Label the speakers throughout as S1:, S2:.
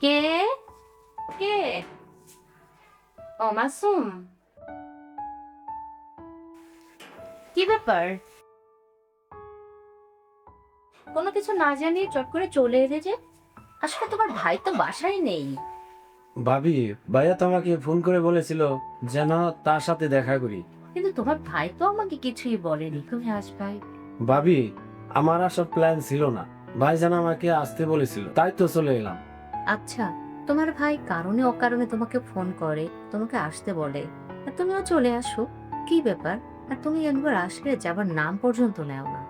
S1: কে কে ও মাসুম, কি ব্যাপার? কোনো কিছু না জানিয়ে চট করে চলে এলে যে? আসলে তোমার ভাই তো বাসায় নেই।
S2: ভাবি, ভাইয়া তো আমাকে ফোন করে বলেছিল যেন তার সাথে দেখা করি।
S1: কিন্তু তোমার ভাই তো আমাকে কিছুই বলেনি তুমি আসবে।
S2: ভাবি, আমার আসার প্ল্যান ছিল না, ভাই যেন আমাকে আসতে বলেছিল, তাই তো চলে এলাম।
S1: আচ্ছা, তোমার ভাই কারণে অকারণে তোমাকে ফোন করে, তোমাকে আসতে বলে, আর তুমিও চলে আসো, কি ব্যাপার? আর তুমি একবার আসলে যাবার নাম পর্যন্ত নেও না।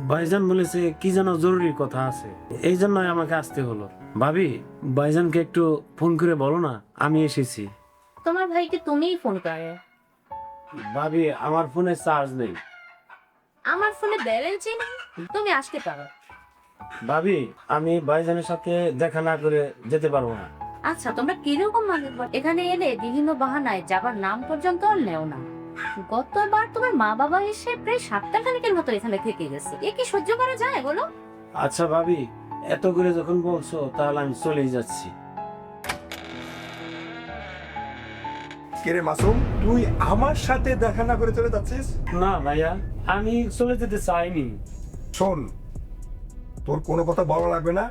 S2: ভাইজান বলেছে কি যেন জরুরি কথা আছে, এই জন্যই আমাকে আসতে হলো। ভাবি, ভাইজানকে একটু ফোন করে বলো না আমি এসেছি।
S1: তোমার ভাইকে তুমিই ফোন করে।
S2: ভাবি, আমার ফোনে চার্জ নেই।
S1: আমার ফোনে ব্যালেন্সই নেই, তুমি আসতে পারো।
S2: ভাবি, আমি ভাইজানের সাথে দেখা না করে যেতে পারবো না।
S1: আচ্ছা, তোমরা কিরকম মানুষ এখানে এলে বিভিন্ন বাহানায় যাবার নাম পর্যন্ত আর নেও না। গতবার তোমার মা বাবা এসে প্রায় 7টা খানিকের মতো এখানে থেকে গেছে, এ কি সহ্য করা যায় বলো?
S2: আচ্ছা ভাবি, এত করে যখন বলছো তাহলে আমি চলেই যাচ্ছি।
S3: কিরে মাসুম, তুই আমার সাথে দেখা না করে চলে যাচ্ছিস?
S2: না ভাইয়া, আমি চলে যেতে চাইনি।
S3: শোন, তোর কোনো কথা বলা লাগবে না।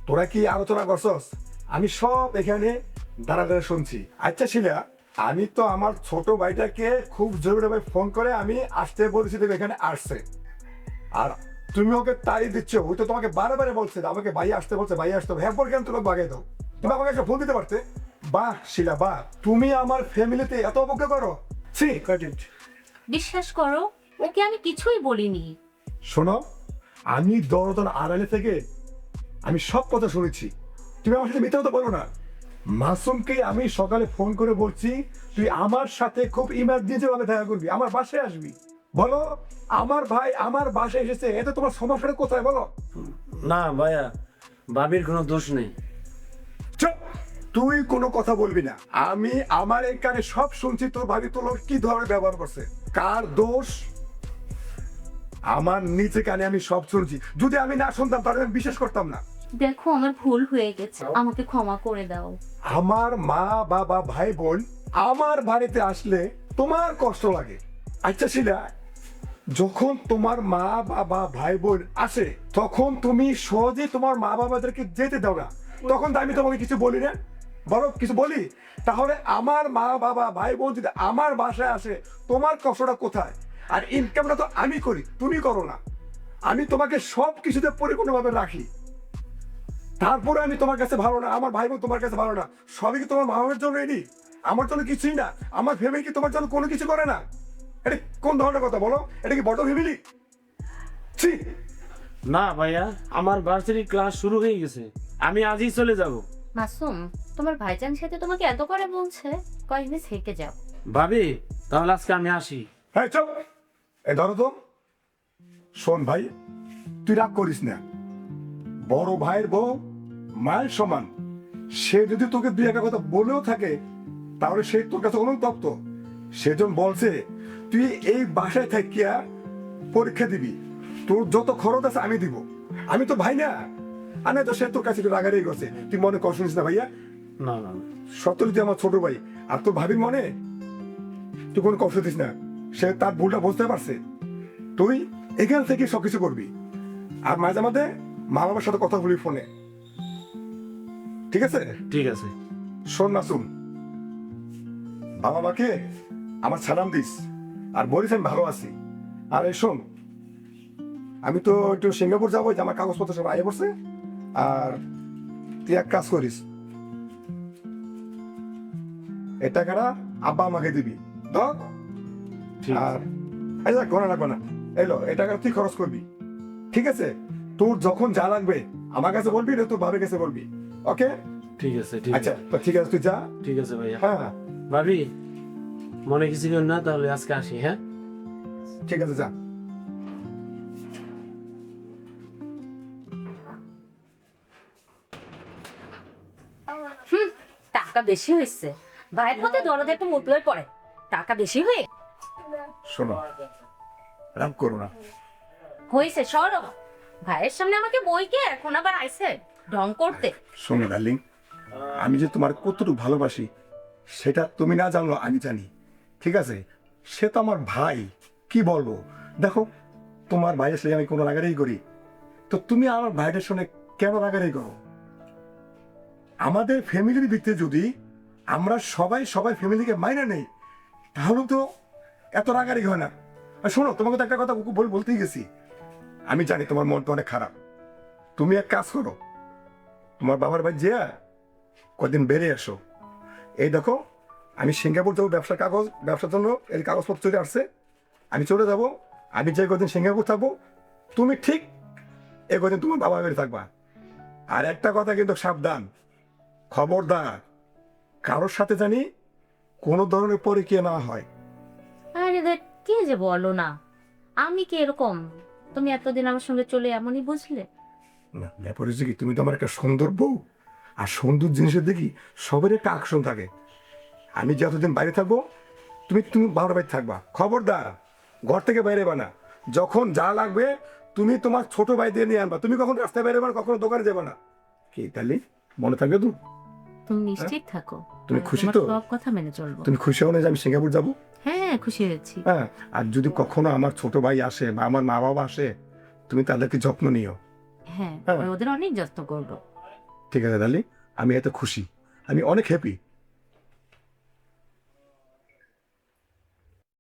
S3: তোরা কি আলোচনা করছস? আমি সব এখানে দাঁড়া দাঁড়া শুনছি। আচ্ছা শিলা, আমি তো আমার ছোট ভাইটাকে খুব জরুরিভাবে ফোন করে আমি আসতে বলেছি, তুমি এখানে আসছে, আর তুমি ওকে তাই দিচ্ছ। ওই তো তোমাকে বারে বারে বলছে আমাকে ভাই আসতে বলছে, ভাই আসতে হবে, হ্যাঁ পর কেন তুমি বাগাই দাও? তুমি আমাকে একটা ফোন দিতে পারতে। বাহ শিলা বাহ, তুমি আমার ফ্যামিলিতে এত অবজ্ঞা করো। সি কাট ইট।
S1: বিশ্বাস করো, ওকে আমি কিছুই বলিনি।
S3: শোনো, আমি দরদার আড়ালে থেকে আমি সব কথা শুনেছি। তুমি আমার সাথে মিথ্যা কথা বলো না। মাসুমকে আমি সকালে ফোন করে বলছি তুই আমার সাথে খুব ইমার্জেন্সি ভাবে দেখা করবি, আমার বাসায় আসবি। বলো, আমার ভাই আমার বাসায় এসেছে, এতে তোমার সমস্যাটা কোথায় বলো?
S2: না ভাইয়া, ভাবির কোনো দোষ নেই।
S3: চুপ! তুই কোনো কথা বলবি না। আমি আমার এই কানে সব শুনছি, তোর ভাবি তোর লোক কি ধরনের ব্যবহার করছে, কার দোষ। আমার নিচে কানে আমি সব শুনছি, যদি আমি না শুনতাম তাহলে আমি বিশ্বাস করতাম না।
S1: দেখো, আমার ভুল হয়ে গেছে, আমাকে ক্ষমা করে দাও।
S3: আমার মা বাবা ভাই বোন আমার বাড়িতে আসলে তোমার কষ্ট লাগে। আচ্ছা শিলা, যখন তোমার মা বাবা ভাই বোন আসে তখন তুমি সহজে তোমার মা বাবাদেরকে যেতে দাও না, তখন তো আমি তোমাকে কিছু বলি না, বলো কিছু বলি? তাহলে আমার মা বাবা ভাই বোন যদি আমার বাসায় আসে তোমার কষ্টটা কোথায়? আর ইনকামটা তো আমি করি, তুমি করো না। আমি তোমাকে সব কিছুতে পরিপূর্ণভাবে রাখি, তারপরে আমি তোমার কাছে ভালো না, আমার ভাই বোন তোমার কাছে ভালো না, সবই কি তোমার মা বাবার জন্য রেডি? আমার জন্য কিছুই না। আমার ফ্যামিলি কি তোমার জন্য কোনো কিছু করে না? এটা কোন ধরনের কথা বলো? এটা কি বড় ফ্যামিলি? ছি!
S2: না ভাইয়া, আমার ভার্সিটি ক্লাস শুরু হয়ে গেছে, আমি আজই চলে যাব।
S1: মাসুম, তোমার ভাইজান সাথে তোমাকে এত করে বলছে, কয়েকদিন থেকে যাও।
S2: ভাবি, তাহলে আজকে আমি আসি।
S3: হ্যাঁ চল, এ ধরো তো। শোন ভাই, তুই রাগ করিস না। বড় ভাইয়ের বউ মায়ের সমান, সে যদি তোকে দুই একটা কথা বলেও থাকে তাহলে সে তোর কাছে অনুতপ্ত। সেজন বলছে তুই এই বাসায় থাকিয়া পরীক্ষা দিবি, তোর যত খরচ আছে আমি দিব। আমি তো ভাই না, আর না তো সে তোর কাছে একটু রাগারেই গেছে। তুই মনে কষ্ট নিস না ভাইয়া।
S2: না না,
S3: সত্যি তুই আমার ছোট ভাই, আর তোর ভাবির মনে তুই কোনো কষ্ট দিস না। সে তার ভুলটা বুঝতে পারছে। তুই এখান থেকে সবকিছু করবি, আর মাঝে মাঝে মা বাবার সাথে কথা বলি ফোনে, ঠিক আছে?
S2: ঠিক আছে।
S3: শোন মাসুম, বাবা মাকে আমার সালাম দিস, আর বলিস আমি ভালো আছি। আর এই শোন, আমি তো একটু সিঙ্গাপুর যাবো, যে আমার কাগজপত্র সব আয়ে পড়ছে। আর তুই এক কাজ করিস, এই টাকাটা আব্বা আমাকে দিবি, ধর।
S2: ঠিক আছে।
S3: আর এই দেখ, গোনা লাগবে না, এলো এই টাকাটা তুই খরচ করবি, ঠিক আছে? তোর যখন যা লাগবে আমার কাছে বলবি, না তোর ভাবের কাছে বলবি, ওকে?
S2: ঠিক আছে, ঠিক
S3: আচ্ছা
S2: আছে।
S3: তো ঠিক আছে, তুই যা।
S2: ঠিক আছে ভাইয়া।
S3: হ্যাঁ
S2: ভাবি, মনে কিছু কর না, তাহলে আজকে আসি। হ্যাঁ,
S3: ঠিক আছে, যা।
S1: টাকা বেশি হয়েছে, ভাইয়ের মধ্যে দরদে একটু মুতলে পড়ে, টাকা বেশি হয়ে
S3: শোনো, রাগ করো না।
S1: হয়েছে। সরব ভাইয়ের সামনে আমাকে বইকে এখন আবার আইছে ঢং করতে।
S3: শোনো ডার্লিং, আমি যে তোমার কতটুকু ভালোবাসি সেটা তুমি না জানলো আমি জানি, ঠিক আছে? সে তো আমার ভাই, কি বলবো। দেখো, তোমার ভাই আসলে আমি কোনো রাগারাগি করি, তো তুমি আমার ভাইটার শুনে কেন রাগারাগি করো? আমাদের ফ্যামিলির ভিত্তিতে যদি আমরা সবাই সবাই ফ্যামিলিকে মাইনে নেই, তাহলে তো এত রাগারাগি হয় না। আর শোনো, তোমাকে তো একটা কথা বলতেই গেছি। আমি জানি তোমার মনটা অনেক খারাপ। তুমি এক কাজ করো, তোমার বাবার বাড়ি যেয়া কদিন বেড়ে আসো। এই দেখো, আমি সিঙ্গাপুর যাবো ব্যবসার জন্য, এই কাগজপত্র চলে আসছে। আমি চলে যাব, আমি যে কদিন সিঙ্গাপুর থাকবো, তুমি ঠিক এই কদিন তোমার বাবার বাড়ি থাকবা। আর একটা কথা কিন্তু সাবধান, খবরদার কারোর সাথে জানি কোনো ধরনের পরিচয় না হয়।
S1: আরে দেখ, কি যে বলো না, আমি কি এরকম? তুমি এতদিন আমার সঙ্গে চলে এমনই বুঝলে?
S3: না, ব্যাপার হচ্ছে কি, তুমি তো আমার একটা সুন্দর বউ, আর সুন্দর জিনিসের দেখি সবের একটা আকর্ষণ থাকে। আমি যতদিন বাইরে থাকবো, তুমি তুমি বাবার বাড়ি থাকবা। খবরদার ঘর থেকে বাইরে না। যখন যা লাগবে তুমি তোমার ছোট ভাই দিয়ে নিয়ে আনবা। তুমি কখন রাস্তায় বাইরে না, কখনো দোকানে যাবে না। কি তাহলে মনে থাকবে তো?
S1: তুমি নিশ্চিত থাকো,
S3: তুমি
S1: আমি
S3: খুশি
S1: তোমার
S3: তো?
S1: সব কথা মেনে চলবো।
S3: তুমি খুশি হও না যে আমি সিঙ্গাপুর যাবো?
S1: হ্যাঁ, খুশি হয়েছি।
S3: হ্যাঁ, আর যদি কখনো আমার ছোট ভাই আসে বা আমার মা বাবা আসে, তুমি তাদেরকে যত্ন নিও।
S1: হ্যাঁ,
S3: হ্যাঁ।
S1: ওদের অনেক যত্ন করবো।
S3: ঠিক আছে তাহলে, আমি এত খুশি, আমি অনেক হ্যাপি।